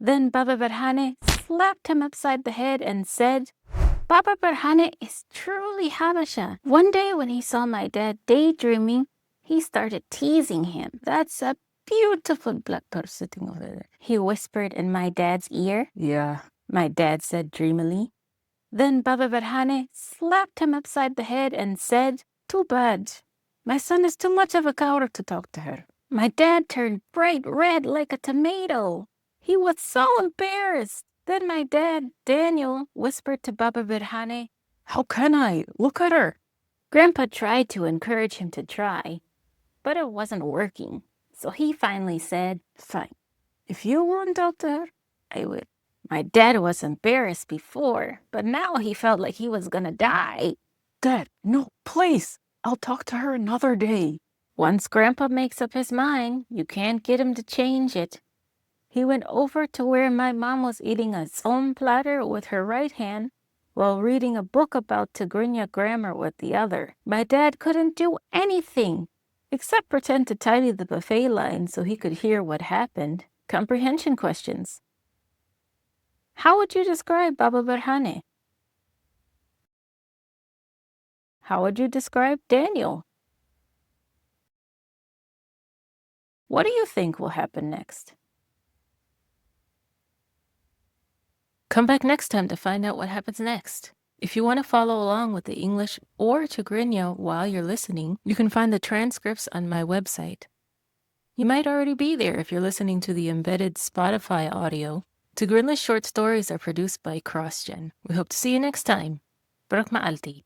Then Baba Berhane slapped him upside the head and said, Baba Berhane is truly Habasha. One day when he saw my dad daydreaming, he started teasing him. That's a beautiful black person sitting over there, he whispered in my dad's ear. Yeah, my dad said dreamily. Then Baba Berhane slapped him upside the head and said, Too bad. My son is too much of a coward to talk to her. My dad turned bright red like a tomato. He was so embarrassed. Then my dad, Daniel, whispered to Baba Berhane, How can I? Look at her. Grandpa tried to encourage him to try, but it wasn't working. So he finally said, Fine. If you won't talk to her, I will. My dad was embarrassed before, but now he felt like he was gonna die. Dad, no, please. I'll talk to her another day. Once Grandpa makes up his mind, you can't get him to change it. He went over to where my mom was eating a own platter with her right hand while reading a book about Tigrinya grammar with the other. My dad couldn't do anything except pretend to tidy the buffet line so he could hear what happened. Comprehension questions. How would you describe Baba Berhane? How would you describe Daniel? What do you think will happen next? Come back next time to find out what happens next. If you want to follow along with the English or Tigrinya while you're listening, you can find the transcripts on my website. You might already be there if you're listening to the embedded Spotify audio. Tigrinya's short stories are produced by CrossGen. We hope to see you next time. Barak ma'alti.